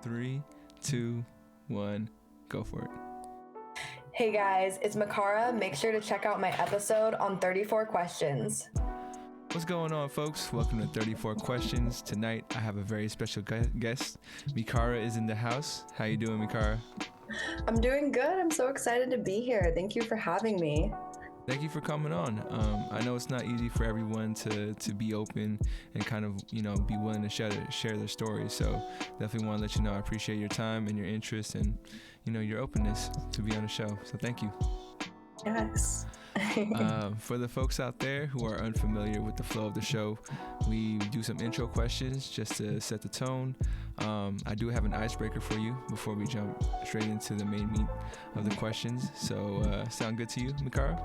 3, 2, 1, go for it. Hey guys, it's Mikara. Make sure to check out my episode on 34 questions. What's going on, folks? Welcome to 34 Questions. Tonight, I have a very special guest. Mikara is in the house. How you doing, Mikara? I'm doing good. I'm so excited to be here. Thank you for having me. Thank you for coming on. I know it's not easy for everyone to be open and kind of, be willing to share their stories. So definitely want to let you know I appreciate your time and your interest and, your openness to be on the show. So thank you. Yes. For the folks out there who are unfamiliar with the flow of the show, we do some intro questions just to set the tone. I do have an icebreaker for you before we jump straight into the main meat of the questions. So sound good to you, Mikara?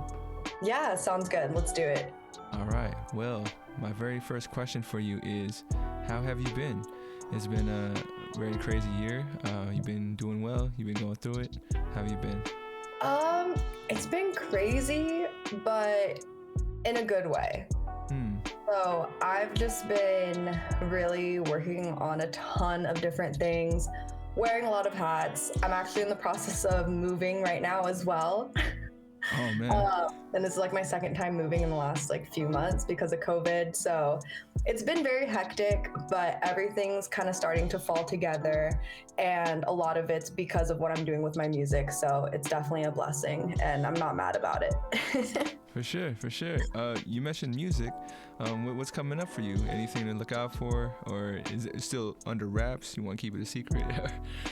Yeah, sounds good. Let's do it. All right. Well, my very first question for you is, how have you been? It's been a very crazy year. You've been doing well. You've been going through it. How have you been? It's been crazy, but in a good way. So I've just been really working on a ton of different things, wearing a lot of hats. I'm actually in the process of moving right now as well. Oh man. And this is like my second time moving in the last few months because of COVID. So it's been very hectic, but everything's kind of starting to fall together. And a lot of it's because of what I'm doing with my music. So it's definitely a blessing and I'm not mad about it. For sure. You mentioned music. What's coming up for you? Anything to look out for? Or is it still under wraps? You want to keep it a secret?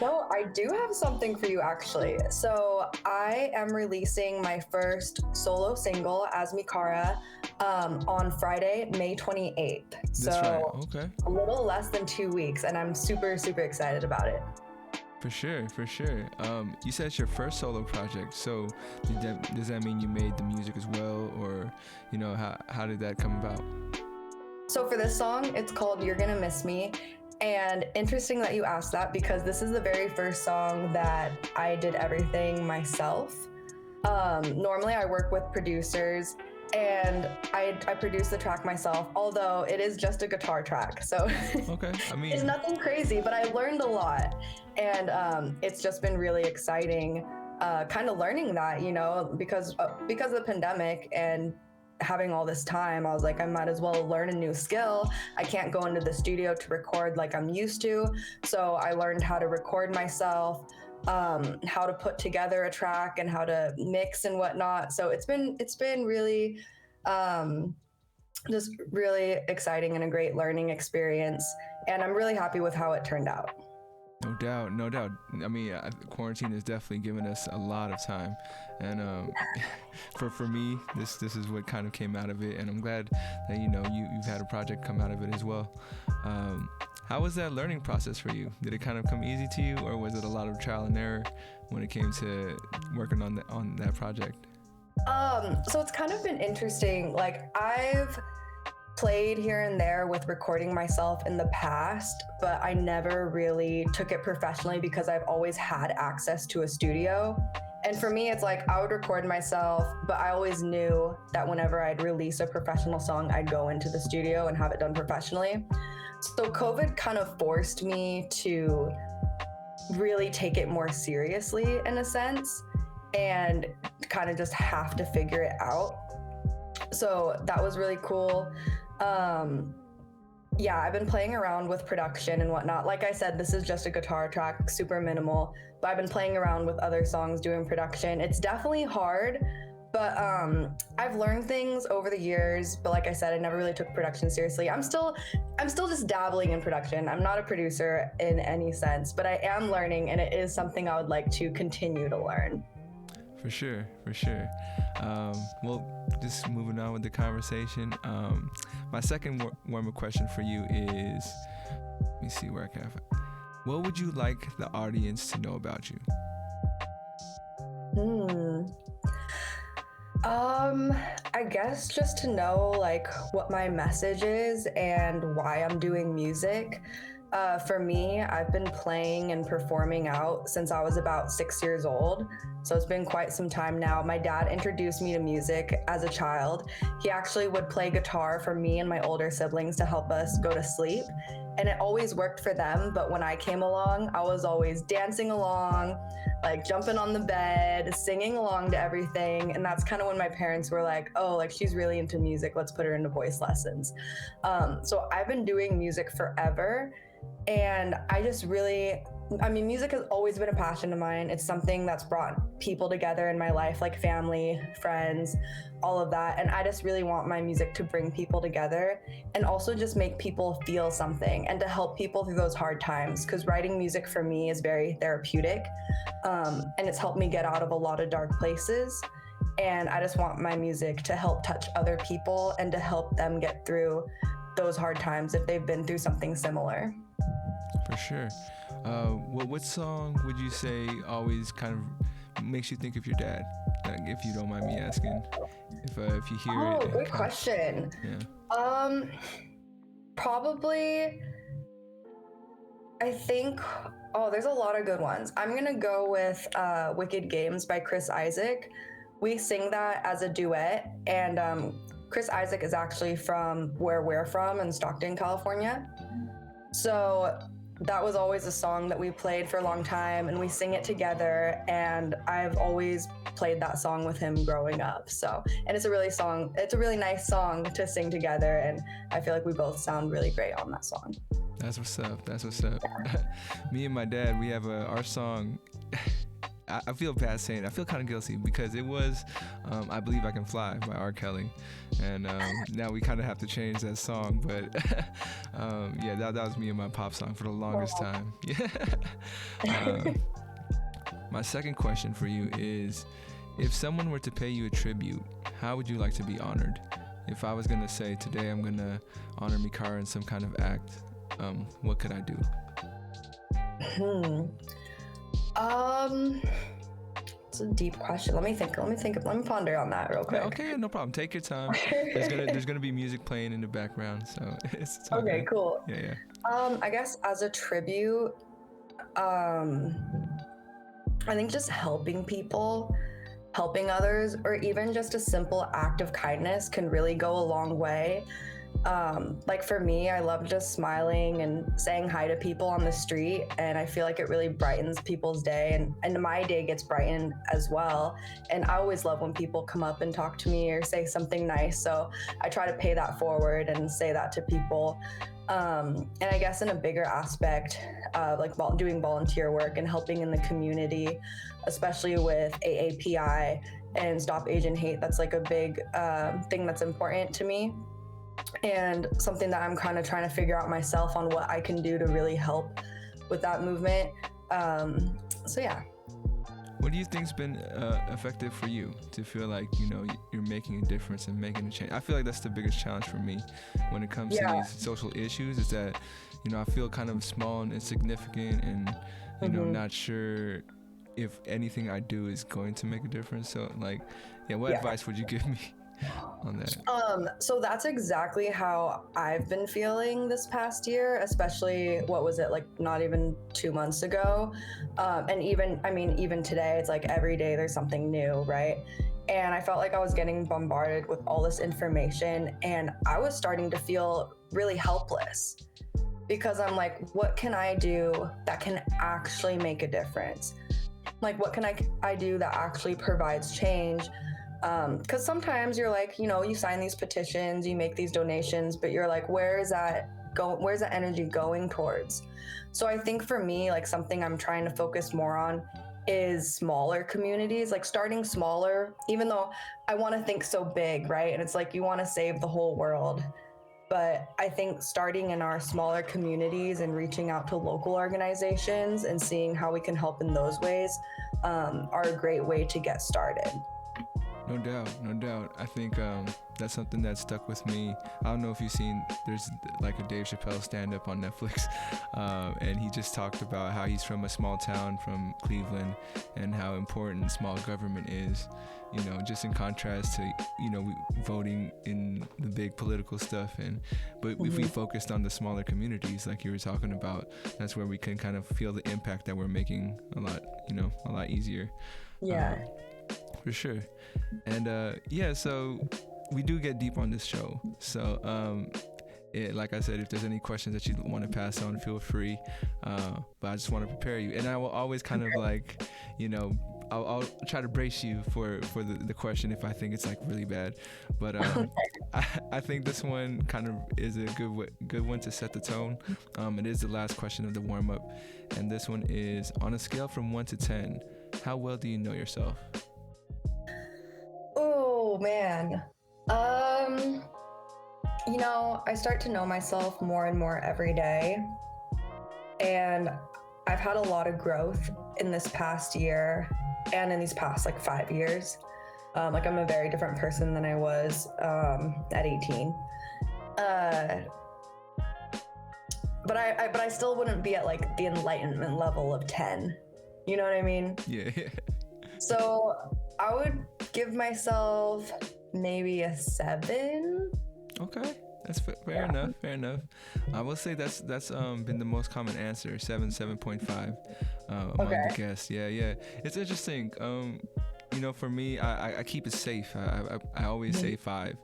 No, I do have something for you actually. So I am releasing my first solo single as Mikara on Friday, May 28th. So That's right. Okay. A little less than 2 weeks and I'm super, super excited about it. For sure. You said it's your first solo project. So does that mean you made the music as well? Or, how did that come about? So for this song, it's called You're Gonna Miss Me. And interesting that you asked that because this is the very first song that I did everything myself. Normally I work with producers and I produce the track myself, although it is just a guitar track. So okay. It's nothing crazy, but I learned a lot. And it's just been really exciting kind of learning that, because of the pandemic and having all this time, I was like, I might as well learn a new skill. I can't go into the studio to record like I'm used to. So I learned how to record myself, how to put together a track and how to mix and whatnot. So it's been really just really exciting and a great learning experience. And I'm really happy with how it turned out. No doubt. Quarantine has definitely given us a lot of time, and for me, this is what kind of came out of it, and I'm glad that you've had a project come out of it as well. How was that learning process for you? Did it kind of come easy to you, or was it a lot of trial and error when it came to working on that project? So it's kind of been interesting. Like I've played here and there with recording myself in the past, but I never really took it professionally because I've always had access to a studio. And for me, it's like I would record myself, but I always knew that whenever I'd release a professional song, I'd go into the studio and have it done professionally. So COVID kind of forced me to really take it more seriously in a sense and kind of just have to figure it out. So that was really cool. I've been playing around with production and whatnot. Like I said, this is just a guitar track, super minimal, but I've been playing around with other songs doing production. It's definitely hard, but I've learned things over the years, but like I said, I never really took production seriously. I'm still just dabbling in production. I'm not a producer in any sense, but I am learning and it is something I would like to continue to learn. For sure. Well, just moving on with the conversation. My second warm-up question for you is, let me see where I can. What would you like the audience to know about you? I guess just to know what my message is and why I'm doing music. For me, I've been playing and performing out since I was about 6 years old. So it's been quite some time now. My dad introduced me to music as a child. He actually would play guitar for me and my older siblings to help us go to sleep. and it always worked for them. But when I came along, I was always dancing along, like jumping on the bed, singing along to everything. And that's kind of when my parents were like, oh, like she's really into music, let's put her into voice lessons. So I've been doing music forever, and music has always been a passion of mine. It's something that's brought people together in my life, like family, friends, all of that. And I just really want my music to bring people together and also just make people feel something and to help people through those hard times. Because writing music for me is very therapeutic, and it's helped me get out of a lot of dark places. And I just want my music to help touch other people and to help them get through those hard times if they've been through something similar. For sure. What song would you say always kind of makes you think of your dad? Like, if you don't mind me asking, if you hear it. Oh, good question. Yeah. Probably. I think. Oh, there's a lot of good ones. I'm gonna go with "Wicked Games" by Chris Isaak. We sing that as a duet, and Chris Isaak is actually from where we're from in Stockton, California. So that was always a song that we played for a long time, and we sing it together, and I've always played that song with him growing up. So, and it's a really nice song to sing together, and I feel like we both sound really great on that song. That's what's up. Me and my dad, we have our song. I feel bad saying it. I feel kind of guilty because it was I Believe I Can Fly by R. Kelly, and now we kind of have to change that song, but yeah, that was me and my pop song for the longest time. Yeah. My second question for you is, if someone were to pay you a tribute, how would you like to be honored? If I was gonna say today I'm gonna honor Mikara in some kind of act, what could I do? It's a deep question. Let me ponder on that real quick. Okay, no problem. Take your time. There's gonna be music playing in the background, so it's okay, good. Cool. Yeah. I guess as a tribute, I think just helping people, helping others, or even just a simple act of kindness can really go a long way. Like for me, I love just smiling and saying hi to people on the street, and I feel like it really brightens people's day, and my day gets brightened as well. And I always love when people come up and talk to me or say something nice, so I try to pay that forward and say that to people. And I guess in a bigger aspect, like doing volunteer work and helping in the community, especially with AAPI and Stop Asian Hate, that's like a big thing that's important to me, and something that I'm kind of trying to figure out myself on what I can do to really help with that movement. So yeah. What do you think's been effective for you to feel like, you know, you're making a difference and making a change? I feel like that's the biggest challenge for me when it comes to these social issues, is that, you know, I feel kind of small and insignificant, and you know, not sure if anything I do is going to make a difference. So like, what advice would you give me on that? So that's exactly how I've been feeling this past year, especially like not even 2 months ago. And even today, it's like every day there's something new, right? And I felt like I was getting bombarded with all this information, and I was starting to feel really helpless, because I'm like, what can I do that can actually make a difference? Like, what can I do that actually provides change? Because sometimes you're like, you know, you sign these petitions, you make these donations, but you're like, where's that energy going towards? So I think for me, like, something I'm trying to focus more on is smaller communities, like starting smaller, even though I want to think so big, right? And it's like, you want to save the whole world. But I think starting in our smaller communities and reaching out to local organizations and seeing how we can help in those ways are a great way to get started. No doubt. I think that's something that stuck with me. I don't know if you've seen, there's like a Dave Chappelle stand-up on Netflix, and he just talked about how he's from a small town from Cleveland and how important small government is, you know, just in contrast to, you know, voting in the big political stuff. But if we focused on the smaller communities, like you were talking about, that's where we can kind of feel the impact that we're making a lot easier. Yeah. For sure. And so we do get deep on this show. So like I said, if there's any questions that you want to pass on, feel free. But I just want to prepare you, and I will always kind of like, I'll try to brace you for the question if I think it's like really bad. But I think this one kind of is a good one to set the tone. It is the last question of the warm up, and this one is: on a scale from 1 to 10, how well do you know yourself? Oh man. I start to know myself more and more every day. And I've had a lot of growth in this past year and in these past like 5 years. Like I'm a very different person than I was at 18. But I still wouldn't be at like the enlightenment level of 10. You know what I mean? Yeah. So I would give myself maybe a 7. Okay, that's fair enough. Fair enough. I will say that's been the most common answer, 7.5 among the guests. Yeah. It's interesting. For me, I keep it safe. I always say 5.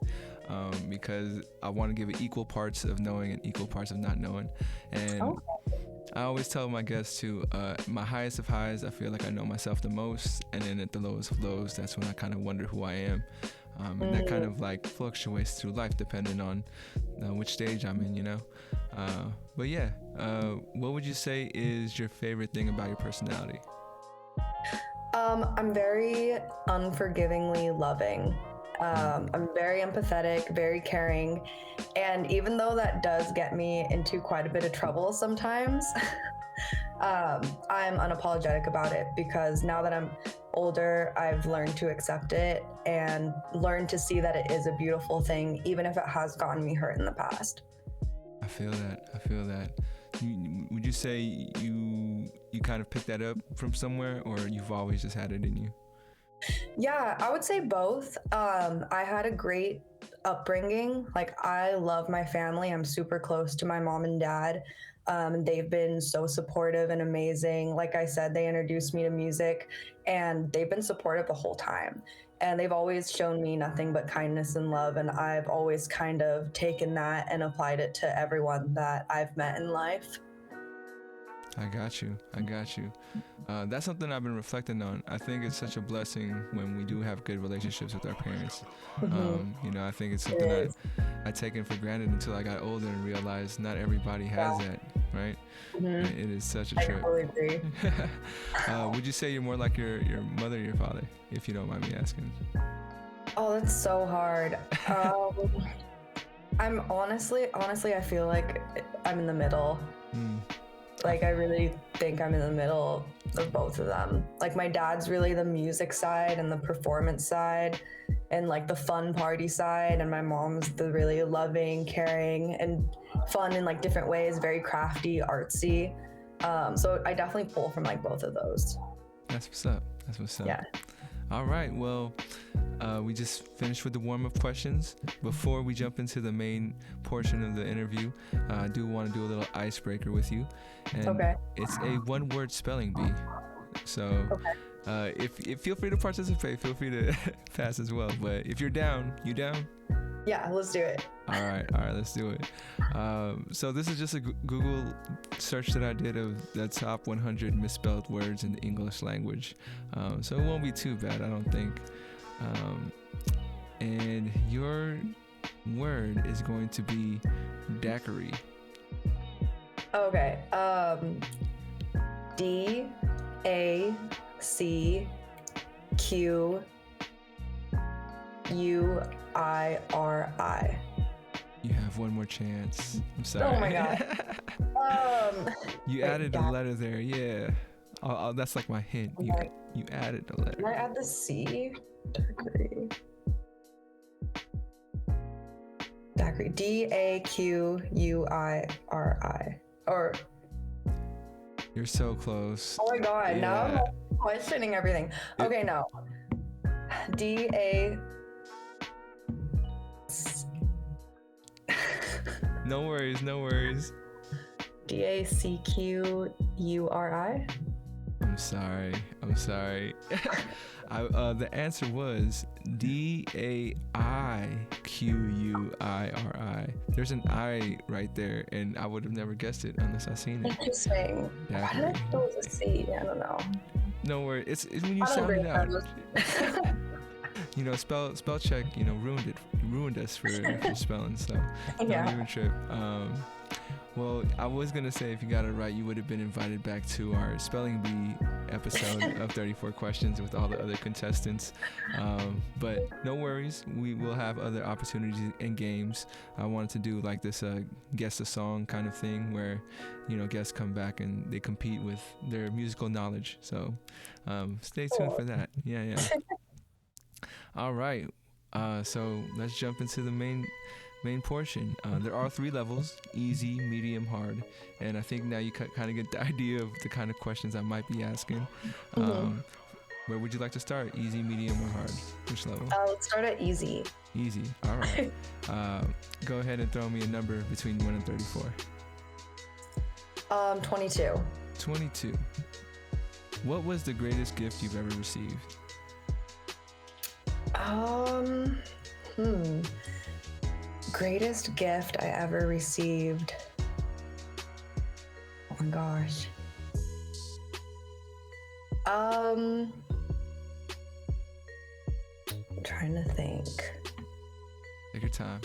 Because I want to give it equal parts of knowing and equal parts of not knowing. And I always tell my guests too, my highest of highs, I feel like I know myself the most. And then at the lowest of lows, that's when I kind of wonder who I am. And that kind of like fluctuates through life depending on which stage I'm in, But yeah, what would you say is your favorite thing about your personality? I'm very unforgivingly loving. I'm very empathetic, very caring. And even though that does get me into quite a bit of trouble sometimes, I'm unapologetic about it, because now that I'm older, I've learned to accept it and learned to see that it is a beautiful thing, even if it has gotten me hurt in the past. I feel that. Would you say you kind of picked that up from somewhere, or you've always just had it in you? Yeah, I would say both. I had a great upbringing. Like, I love my family. I'm super close to my mom and dad. They've been so supportive and amazing. Like I said, they introduced me to music, and they've been supportive the whole time. And they've always shown me nothing but kindness and love. And I've always kind of taken that and applied it to everyone that I've met in life. I got you. That's something I've been reflecting on. I think it's such a blessing when we do have good relationships with our parents. I think it's something I taken for granted until I got older and realized not everybody has that, right? It is such a trip. I totally agree. Would you say you're more like your mother or your father, if you don't mind me asking? Oh, that's so hard. I'm honestly, I feel like I'm in the middle. Like, I really think I'm in the middle of both of them. Like, my dad's really the music side and the performance side and like the fun party side, and my mom's the really loving, caring, and fun in like different ways, very crafty, artsy. So I definitely pull from like both of those. That's what's up. Yeah. All right, well, we just finished with the warm-up questions. Before we jump into the main portion of the interview, I do want to do a little icebreaker with you. And it's a one-word spelling bee. So if feel free to participate, feel free to pass as well. But if you're down, you down? Yeah, let's do it. All right, let's do it. So this is just a Google search that I did of the top 100 misspelled words in the English language. So it won't be too bad, I don't think. And your word is going to be daiquiri. Okay. DACQUIRI. You have one more chance. I'm sorry. Oh my god. You added a letter there. Yeah. That's like my hint. You added a letter. Can I add the C? Daiquiri. DAQUIRI. Or. You're so close. Oh my god. Yeah. Now I'm like questioning everything. Okay, no. No worries. DACQUIRI? I'm I'm sorry. The answer was Daiquiri. There's an I right there, and I would have never guessed it unless I seen it. Interesting. Why did I thought it was a C? I don't know. No worries. It's when you sound it out. You know, spell check. You know, ruined us for spelling. So don't even trip. Well, I was gonna say if you got it right, you would have been invited back to our spelling bee episode of 34 questions with all the other contestants. But no worries, we will have other opportunities and games. I wanted to do like this guess a song kind of thing where, you know, guests come back and they compete with their musical knowledge. So stay tuned for that. Yeah. All right. So let's jump into the main portion. There are 3 levels: easy, medium, hard, and I think now you kind of get the idea of the kind of questions I might be asking. Where would you like to start? Easy, medium, or hard? Which level? Let's start at easy. Easy. All right. Go ahead and throw me a number between 1 and 34. 22. 22. What was the greatest gift you've ever received? Greatest gift I ever received. Oh my gosh. I'm trying to think. Take your time.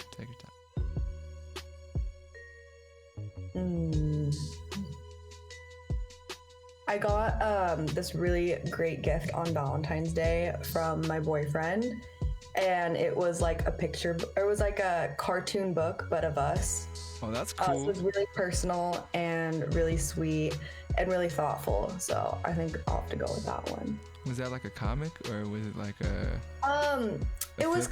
I got this really great gift on Valentine's Day from my boyfriend, and it was like a cartoon book, but of us. Oh, that's cool. So it was really personal and really sweet and really thoughtful. So I think I'll have to go with that one. Was that like a comic, or was it like a? It was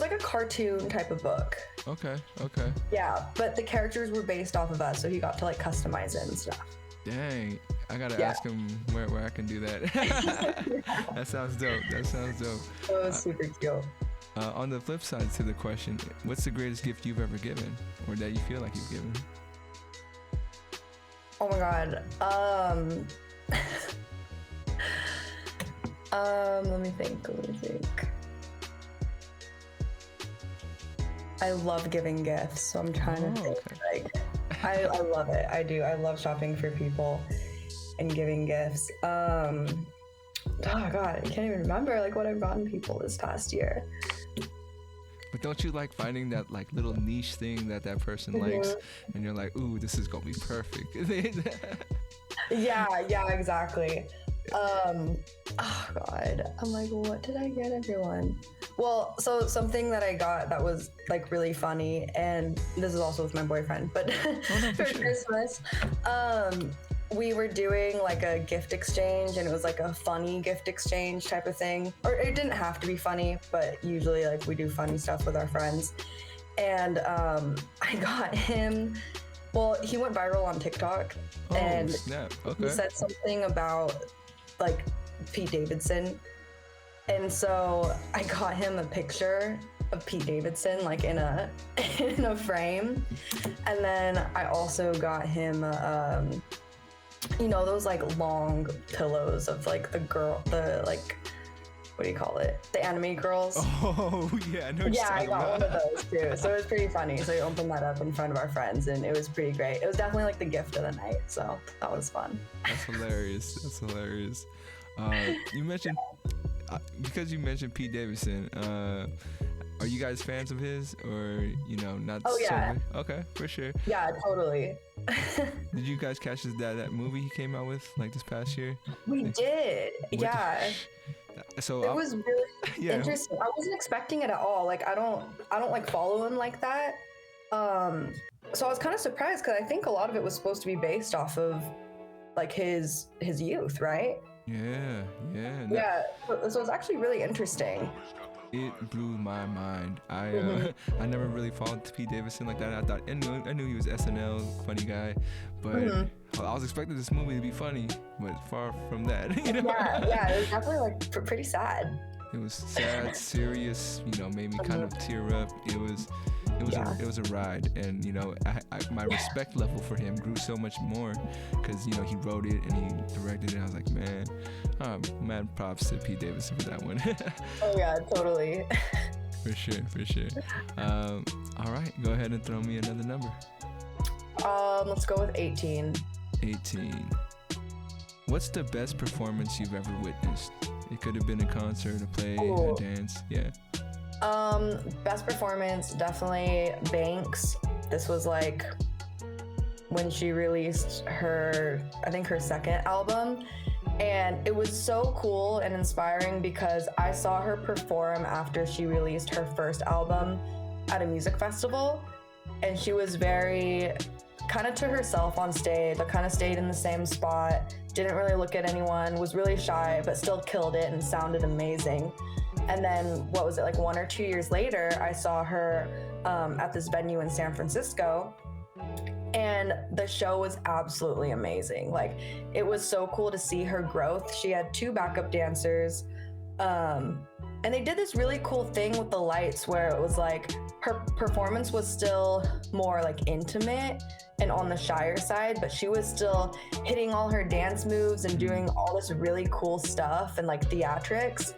like a cartoon type of book. Okay. Yeah, but the characters were based off of us, so he got to like customize it and stuff. Dang, I gotta ask him where I can do that. That sounds dope. It was super cute. On the flip side to the question, what's the greatest gift you've ever given, or that you feel like you've given? Oh my god. Let me think. I love giving gifts, so I'm trying to think. Okay. I love it. I do. I love shopping for people and giving gifts. Oh god, I can't even remember like what I've gotten people this past year. But don't you like finding that like little niche thing that person likes, and you're like, ooh, this is gonna be perfect. Yeah, exactly. Oh god, I'm like, what did I get everyone? Well, so something that I got that was like really funny, and this is also with my boyfriend, but for Christmas, we were doing like a gift exchange, and it was like a funny gift exchange type of thing. Or it didn't have to be funny, but usually like we do funny stuff with our friends. And I got him, well, he went viral on TikTok, and snap. Okay. He said something about like Pete Davidson. And so I got him a picture of Pete Davidson like in a frame. And then I also got him those like long pillows of like the like, what do you call it? The anime girls. Oh yeah, I know. Yeah, I got one of those too. So it was pretty funny. So we opened that up in front of our friends, and it was pretty great. It was definitely like the gift of the night. So that was fun. That's hilarious. You mentioned because you mentioned Pete Davidson. Are you guys fans of his, or not? Oh yeah. So okay, for sure. Yeah, totally. Did you guys catch that movie he came out with like this past year? We did. Yeah. So it was really interesting. I wasn't expecting it at all. Like I don't like follow him like that. So I was kind of surprised because I think a lot of it was supposed to be based off of like his youth, right? Yeah. Yeah. So it's actually really interesting. It blew my mind. I never really followed Pete Davidson like that. I knew he was SNL funny guy, but I was expecting this movie to be funny, but far from that. Yeah, it was definitely like pretty sad. It was sad, serious. Made me kind of tear up. It was it was a ride, and you know, my respect level for him grew so much more because you know he wrote it and he directed it. I was like, man, mad props to Pete Davidson for that one. Oh yeah, totally. For sure. All right, go ahead and throw me another number. Let's go with 18. 18. What's the best performance you've ever witnessed? It could have been a concert, a play, Ooh. a dance. Yeah. Best performance, definitely Banks. This was like when she released her, I think her second album. And it was so cool and inspiring because I saw her perform after she released her first album at a music festival. And she was very kind of to herself on stage. I kind of stayed in the same spot, didn't really look at anyone, was really shy, but still killed it and sounded amazing. And then, what was it, like 1 or 2 years later, I saw her at this venue in San Francisco. And the show was absolutely amazing. Like, it was so cool to see her growth. She had 2 backup dancers. And they did this really cool thing with the lights where it was like her performance was still more like intimate and on the shyer side, but she was still hitting all her dance moves and doing all this really cool stuff and like theatrics.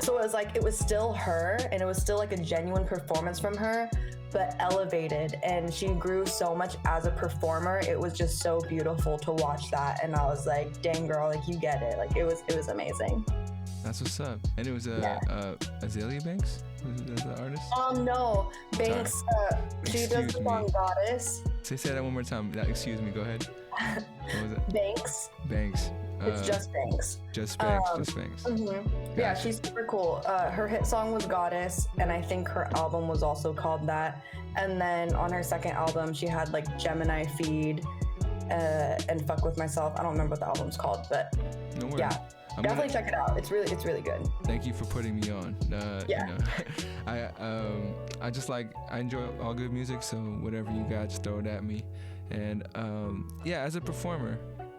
So it was like, it was still her and it was still like a genuine performance from her, but elevated, and she grew so much as a performer. It was just so beautiful to watch that. And I was like, dang girl, like you get it. Like it was amazing. That's what's up. And it was Azalea Banks? Was the artist? No. Banks, she does the song Goddess. Say that one more time. Excuse me, go ahead. What was it? Banks. It's just Banks. Just Banks. Mm-hmm. Gotcha. Yeah, she's super cool. Her hit song was Goddess, and I think her album was also called that. And then on her second album, she had like Gemini Feed and Fuck With Myself. I don't remember what the album's called, but no worries. Yeah. Definitely check it out. It's really good. Thank you for putting me on. Yeah. You know, I enjoy all good music, so whatever you got, just throw it at me. And as a performer,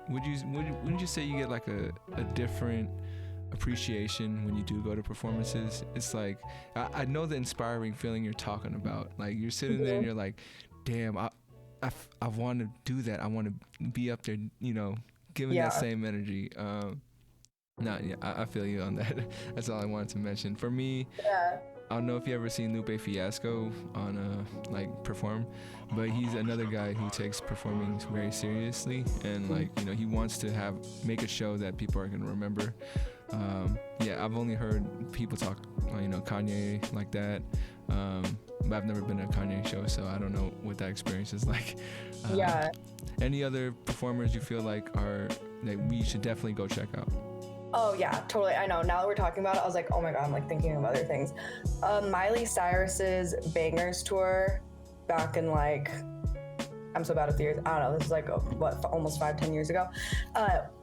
wouldn't you say you get like a different appreciation when you do go to performances? It's like I know the inspiring feeling you're talking about. Like you're sitting there and you're like, damn, I want to do that. I want to be up there, you know, giving that same energy. I feel you on that. That's all I wanted to mention. For me, I don't know if you ever seen Lupe Fiasco on perform, but he's another guy who takes performing very seriously, and like, you know, he wants to make a show that people are gonna remember. I've only heard people talk, you know, Kanye like that, but I've never been to a Kanye show, so I don't know what that experience is like. Any other performers you feel like we should definitely go check out? Oh yeah, totally. I know. Now that we're talking about it, I was like, oh my God, I'm like thinking of other things. Miley Cyrus's Bangers tour back in like, I'm so bad with years. I don't know. This is like, almost 5-10 years ago.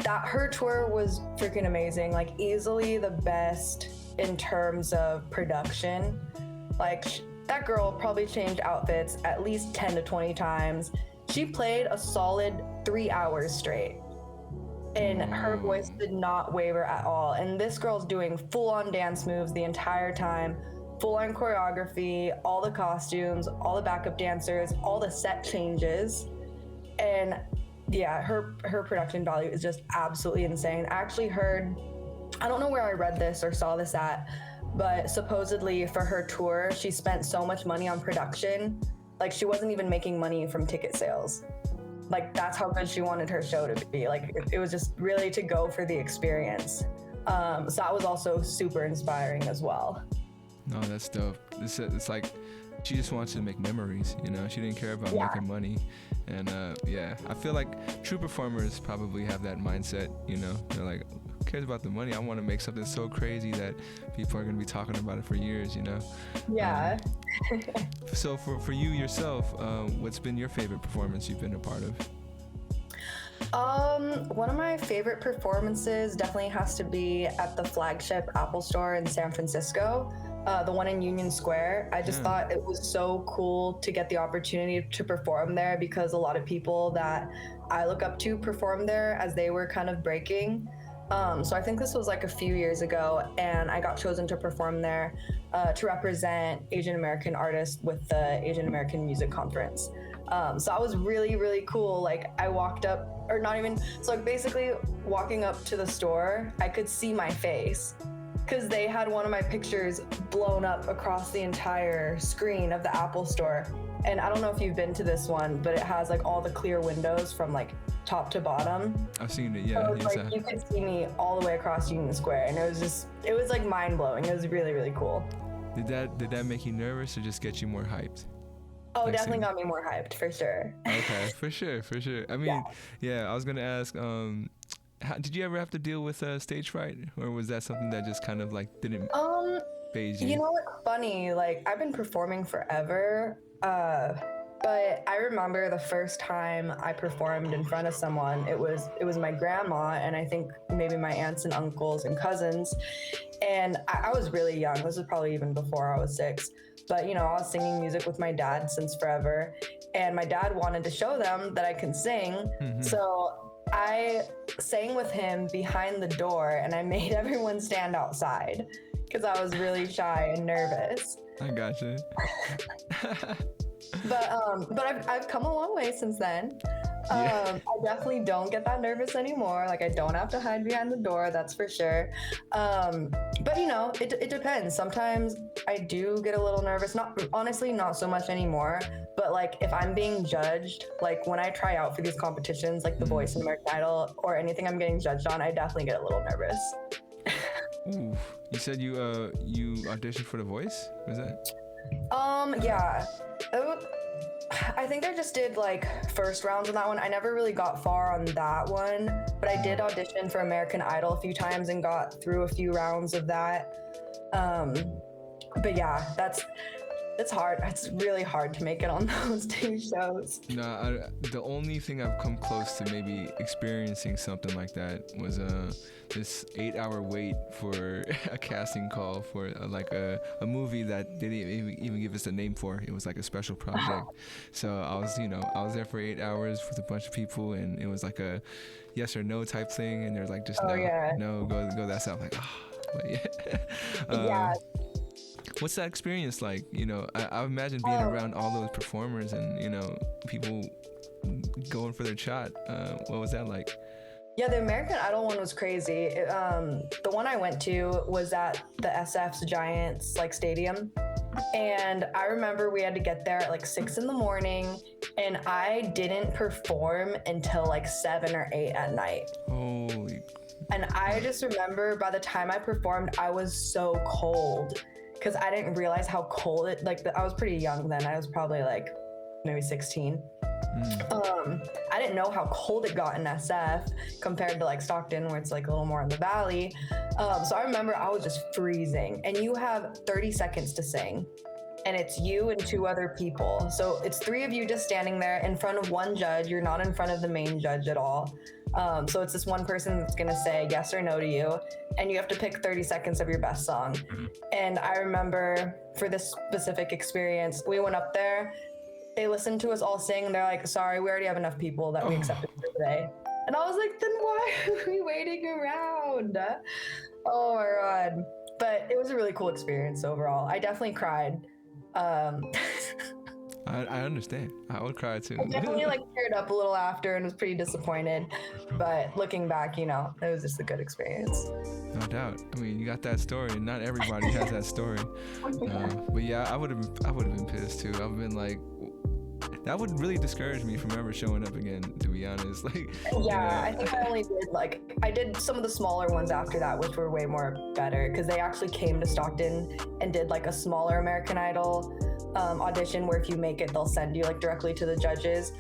Her tour was freaking amazing. Like easily the best in terms of production. Like that girl probably changed outfits at least 10 to 20 times. She played a solid 3 hours straight. And her voice did not waver at all. And this girl's doing full-on dance moves the entire time, full-on choreography, all the costumes, all the backup dancers, all the set changes. And yeah, her production value is just absolutely insane. I actually heard, I don't know where I read this or saw this at, but supposedly for her tour, she spent so much money on production, like she wasn't even making money from ticket sales. Like that's how good she wanted her show to be. Like it was just really to go for the experience. So that was also super inspiring as well. No, that's dope. It's like she just wants to make memories, you know? She didn't care about making money. And I feel like true performers probably have that mindset, you know? They're like, who cares about the money? I want to make something so crazy that people are going to be talking about it for years, you know? Yeah. So for you yourself, what's been your favorite performance you've been a part of? One of my favorite performances definitely has to be at the flagship Apple store in San Francisco, the one in Union Square. I just thought it was so cool to get the opportunity to perform there because a lot of people that I look up to perform there as they were kind of breaking. So I think this was like a few years ago, and I got chosen to perform there to represent Asian American artists with the Asian American Music Conference. So that was really, really cool. Like I walked up, or not even, so like basically walking up to the store, I could see my face because they had one of my pictures blown up across the entire screen of the Apple Store. And I don't know if you've been to this one, but it has like all the clear windows from like top to bottom. I've seen it, yeah. So it's like you could see me all the way across Union Square, and it was like mind blowing. It was really, really cool. Did that make you nervous or just get you more hyped? Oh, like definitely got me more hyped for sure. Okay, for sure. I mean, yeah, I was gonna ask, did you ever have to deal with stage fright, or was that something that just kind of like didn't phase you? You know what's funny? Like I've been performing forever, but I remember the first time I performed in front of someone. It was my grandma, and I think maybe my aunts and uncles and cousins, and I was really young. This was probably even before I was 6. But you know, I was singing music with my dad since forever, and my dad wanted to show them that I can sing. Mm-hmm. So I sang with him behind the door, and I made everyone stand outside because I was really shy and nervous. I gotcha. But I've come a long way since then. I definitely don't get that nervous anymore. Like I don't have to hide behind the door, that's for sure. But you know, it depends. Sometimes I do get a little nervous. Honestly, not so much anymore. But like if I'm being judged, like when I try out for these competitions, like The Voice and American Idol or anything I'm getting judged on, I definitely get a little nervous. Ooh, you said you auditioned for The Voice? Was that? Yeah. I think I just did like first rounds on that one. I never really got far on that one, but I did audition for American Idol a few times and got through a few rounds of that. But yeah, it's hard. It's really hard to make it on those 2 shows. No, the only thing I've come close to maybe experiencing something like that was this 8-hour wait for a casting call for a movie that they didn't even give us a name for. It was like a special project. So I was there for 8 hours with a bunch of people, and it was like a yes or no type thing, and they're like, just no, go that sound. Like, but yeah. Yeah. What's that experience like? You know, I imagine being around all those performers and, you know, people going for their shot. What was that like? Yeah, the American Idol one was crazy. The one I went to was at the SF's Giants stadium. And I remember we had to get there at like 6 a.m, and I didn't perform until like 7 or 8 at night. Holy. And I just remember by the time I performed, I was so cold. Because I didn't realize how cold I was pretty young then. I was probably like maybe 16. I didn't know how cold it got in SF compared to like Stockton, where it's like a little more in the valley. So I remember I was just freezing, and you have 30 seconds to sing, and it's you and 2 other people. So it's 3 of you just standing there in front of one judge. You're not in front of the main judge at all. So it's this one person that's gonna say yes or no to you, and you have to pick 30 seconds of your best song. And I remember for this specific experience, we went up there, they listened to us all sing, and they're like, sorry, we already have enough people that we accepted for today. And I was like, then why are we waiting around? Oh my God. But it was a really cool experience overall. I definitely cried. I understand. I would cry too. I definitely teared up a little after and was pretty disappointed. But looking back, you know, it was just a good experience. No doubt. I mean, you got that story, and not everybody has that story. But yeah, I would have been pissed too. I've been like, that would really discourage me from ever showing up again, to be honest. I think I only did I did some of the smaller ones after that, which were way more better, because they actually came to Stockton and did like a smaller American Idol audition where if you make it, they'll send you directly to the judges.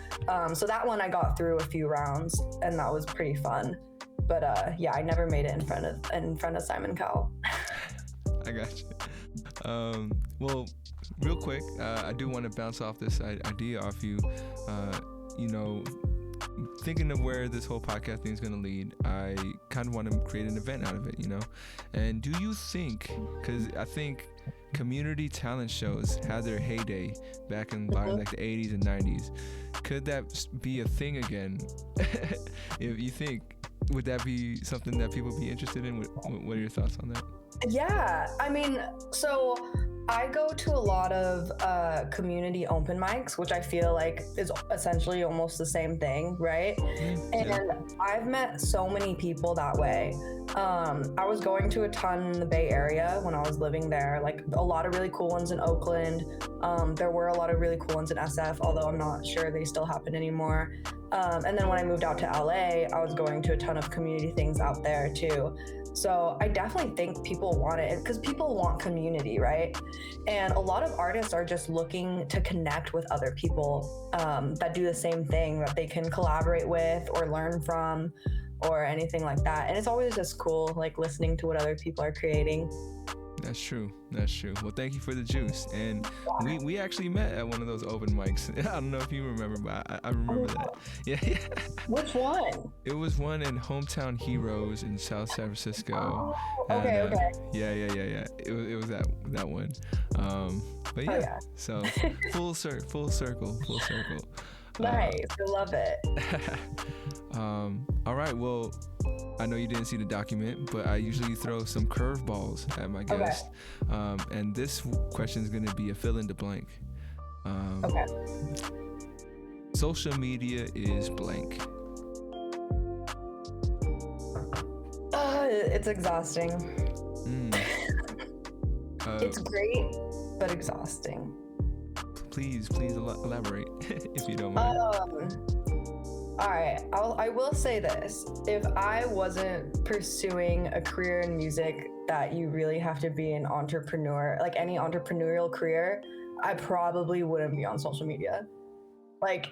So that one I got through a few rounds, and that was pretty fun. But I never made it in front of Simon Cowell. I got you. Well, real quick, I do want to bounce off this idea off you. You know, thinking of where this whole podcast thing is going to lead, I kind of want to create an event out of it, you know? And do you think, because I think community talent shows had their heyday back in the 80s and 90s, could that be a thing again? If you think, would that be something that people be interested in? What are your thoughts on that? Yeah, I mean, so I go to a lot of community open mics, which I feel like is essentially almost the same thing, right? And Yeah. I've met so many people that way. I was going to a ton in the Bay Area when I was living there, like a lot of really cool ones in Oakland. There were a lot of really cool ones in SF, although I'm not sure they still happen anymore. And then when I moved out to LA, I was going to a ton of community things out there too. So I definitely think people want it because people want community, right? And a lot of artists are just looking to connect with other people that do the same thing that they can collaborate with or learn from or anything like that. And it's always just cool, like listening to what other people are creating. That's true. That's true. Well, thank you for the juice. And we actually met at one of those open mics. I don't know if you remember, but I remember that. Yeah, yeah. Which one? It was one in Hometown Heroes in South San Francisco. Okay, And, okay. Yeah. It was that one. But yeah, Oh, yeah. so full circle. Nice. I love it. All right. Well, I know you didn't see the document, but I usually throw some curveballs at my guest. And this question is going to be a fill in the blank. Okay. Social media is blank. It's exhausting. It's great, but exhausting. Please elaborate if you don't mind. All right, I will say this. If I wasn't pursuing a career in music that you really have to be an entrepreneur, like any entrepreneurial career, I probably wouldn't be on social media. Like,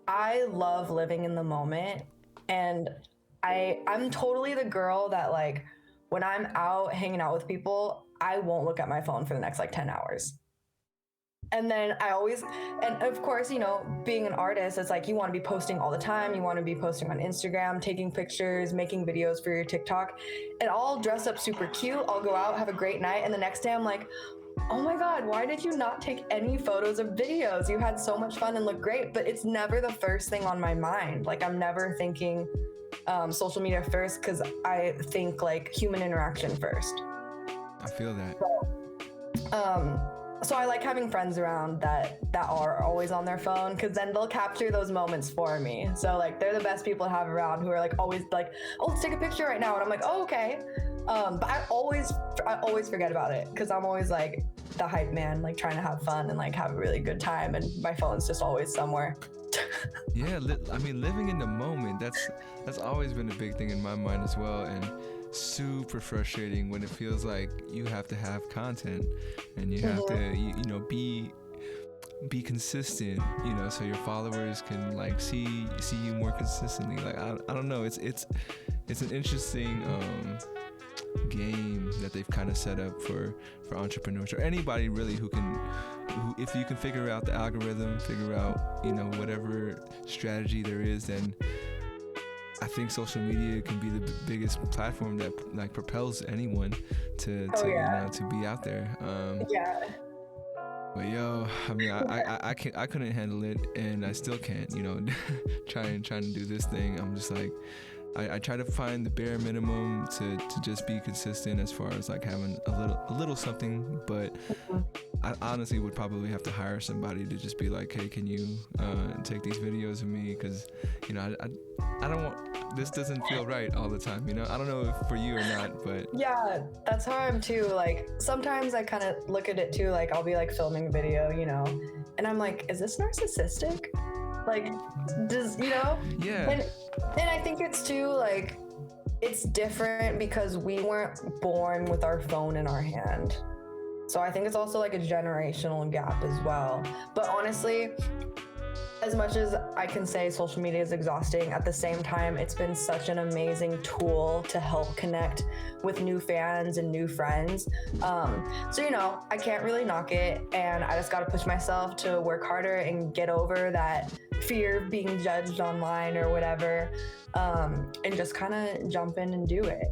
I love living in the moment, and I'm totally the girl that, like, when I'm out hanging out with people, I won't look at my phone for the next like 10 hours. And then and of course, you know, being an artist, it's like you want to be posting all the time. You want to be posting on Instagram, taking pictures, making videos for your TikTok. And I'll dress up super cute. I'll go out, have a great night. And the next day I'm like, oh my God, why did you not take any photos or videos? You had so much fun and looked great. But it's never the first thing on my mind. Like, I'm never thinking social media first, because I think like human interaction first. I feel that. So I like having friends around that are always on their phone, because then they'll capture those moments for me. So like, they're the best people to have around, who are like always like, oh, let's take a picture right now. And I'm like, oh, okay. But I always forget about it, because I'm always like the hype man, like trying to have fun and like have a really good time. And my phone's just always somewhere. Yeah, I mean, living in the moment, that's always been a big thing in my mind as well. And super frustrating when it feels like you have to have content and you have to you know be consistent, you know, so your followers can like see you more consistently. Like, I don't know, it's an interesting game that they've kind of set up for entrepreneurs, or anybody really who if you can figure out the algorithm, figure out, you know, whatever strategy there is, then I think social media can be the biggest platform that like propels anyone to you know, to be out there. But yo, I mean, I couldn't handle it, and I still can't, you know, trying to do this thing. I'm just like, I try to find the bare minimum to just be consistent as far as like having a little something, but I honestly would probably have to hire somebody to just be like, hey, can you take these videos of me? Because, you know, I don't want, this doesn't feel right all the time, you know? I don't know if for you or not, but yeah, that's how I'm too. Like, sometimes I kind of look at it too, like I'll be like filming a video, you know, and I'm like, is this narcissistic? Like, does, you know? Yeah. And I think it's too, like, it's different because we weren't born with our phone in our hand. So I think it's also like a generational gap as well. But honestly, as much as I can say social media is exhausting, at the same time, it's been such an amazing tool to help connect with new fans and new friends. So, you know, I can't really knock it, and I just got to push myself to work harder and get over that fear of being judged online or whatever, and just kind of jump in and do it.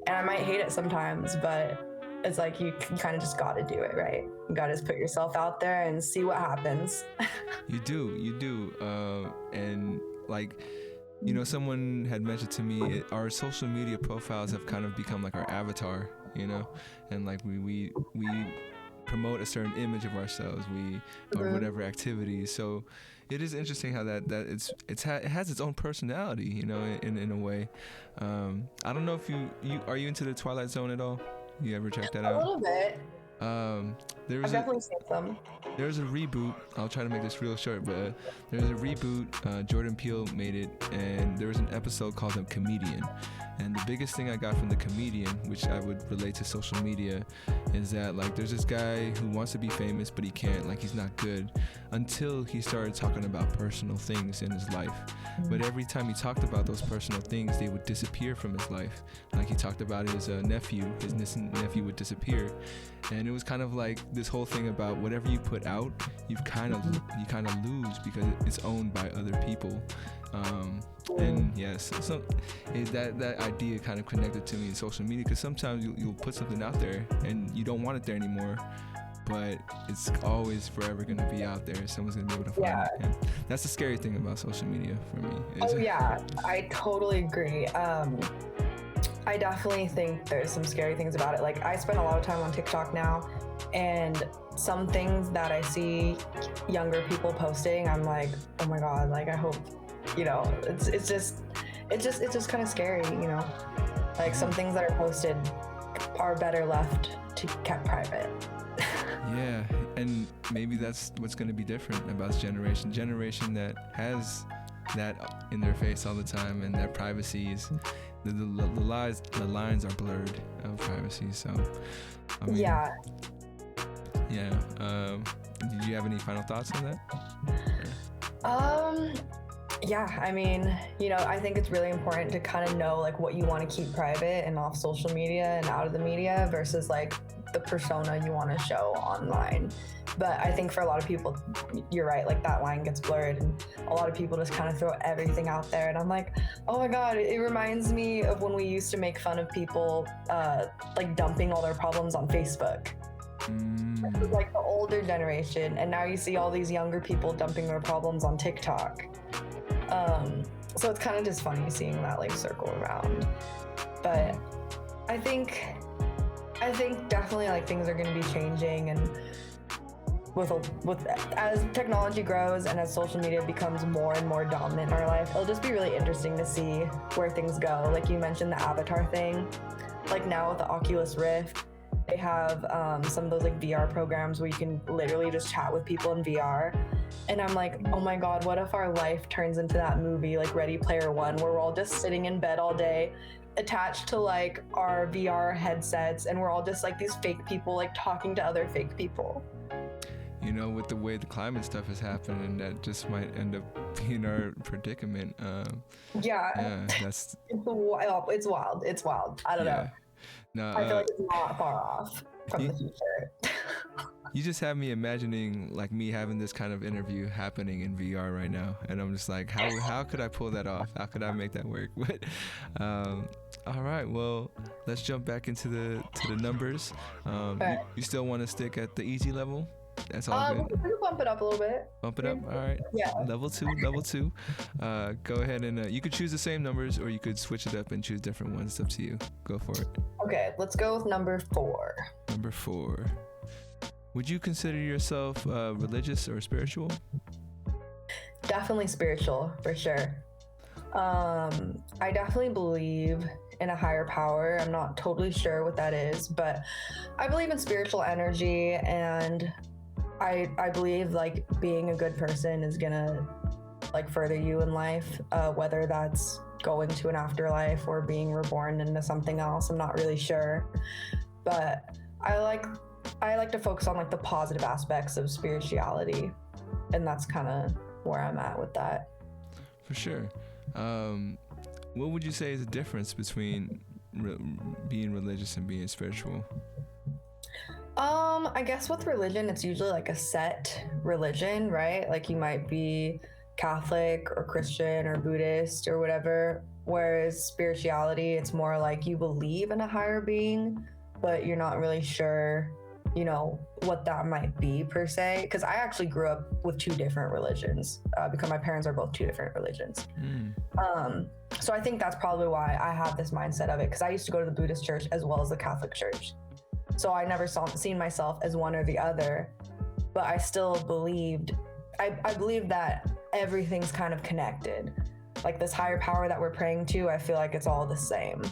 And I might hate it sometimes, but it's like you kind of just got to do it, right? You got to just put yourself out there and see what happens. You do. And like, You know, someone had mentioned to me, our social media profiles have kind of become like our avatar, you know, and like we promote a certain image of ourselves, or whatever activities. So it is interesting how that it has its own personality, you know, in a way. I don't know if you are you into the Twilight Zone at all? You ever check that A out? little bit. There I've was a definitely seen some. there's a reboot. I'll try to make this real short, but there's a reboot. Jordan Peele made it, and there was an episode called The Comedian. And the biggest thing I got from The Comedian, which I would relate to social media, is that like there's this guy who wants to be famous, but he can't. Like he's not good until he started talking about personal things in his life. But every time he talked about those personal things, they would disappear from his life. Like he talked about his nephew, his nephew would disappear, and it was kind of like this whole thing about whatever you put out, you kind of lose because it's owned by other people. And yes, so that idea kind of connected to me in social media, because sometimes you'll put something out there and you don't want it there anymore, but it's always forever going to be out there. Someone's going to be able to find it. And that's the scary thing about social media for me. I totally agree. I definitely think there's some scary things about it. Like I spend a lot of time on TikTok now, and some things that I see younger people posting, I'm like, oh my God, like I hope, you know, it's just kind of scary, you know, like some things that are posted are better left to kept private. Yeah, and maybe that's what's going to be different about this generation that has that in their face all the time, and that privacy is the lines are blurred of privacy. So I mean, yeah. Did you have any final thoughts on that? Yeah, I mean, you know, I think it's really important to kind of know like what you want to keep private and off social media and out of the media versus like the persona you want to show online. But I think for a lot of people, you're right, like that line gets blurred and a lot of people just kind of throw everything out there. And I'm like, oh my God, it reminds me of when we used to make fun of people like dumping all their problems on Facebook. This is like the older generation, and now you see all these younger people dumping their problems on TikTok. So it's kind of just funny seeing that like circle around. But I think definitely like things are going to be changing, and with as technology grows and as social media becomes more and more dominant in our life, it'll just be really interesting to see where things go. Like you mentioned the avatar thing, like now with the Oculus Rift, they have some of those like VR programs where you can literally just chat with people in VR. And I'm like, oh my God, what if our life turns into that movie like Ready Player One, where we're all just sitting in bed all day attached to like our VR headsets, and we're all just like these fake people like talking to other fake people. You know, with the way the climate stuff is happening, that just might end up being our predicament. That's it's wild. I don't know. No, I feel like it's not far off from the future. You just have me imagining like me having this kind of interview happening in VR right now, and I'm just like, how could I pull that off? How could I make that work? But all right, well, let's jump back into the numbers. You still want to stick at the easy level? That's all good. We can bump it up a little bit. Bump it up. All right. Yeah. Level two. Go ahead and you could choose the same numbers, or you could switch it up and choose different ones. It's up to you. Go for it. Okay, let's go with number 4. Number 4. Would you consider yourself religious or spiritual? Definitely spiritual, for sure. I definitely believe in a higher power. I'm not totally sure what that is, but I believe in spiritual energy, and I believe like being a good person is gonna like further you in life, whether that's going to an afterlife or being reborn into something else. I'm not really sure, but I like to focus on like the positive aspects of spirituality, and that's kind of where I'm at with that. For sure. What would you say is the difference between being religious and being spiritual? I guess with religion, it's usually like a set religion, right? Like you might be Catholic or Christian or Buddhist or whatever, whereas spirituality, it's more like you believe in a higher being, but you're not really sure, you know, what that might be per se, because I actually grew up with two different religions, because my parents are both two different religions. So I think that's probably why I have this mindset of it, because I used to go to the Buddhist church as well as the Catholic church. So I never seen myself as one or the other, but I still believed, I believe that everything's kind of connected. Like this higher power that we're praying to, I feel like it's all the same,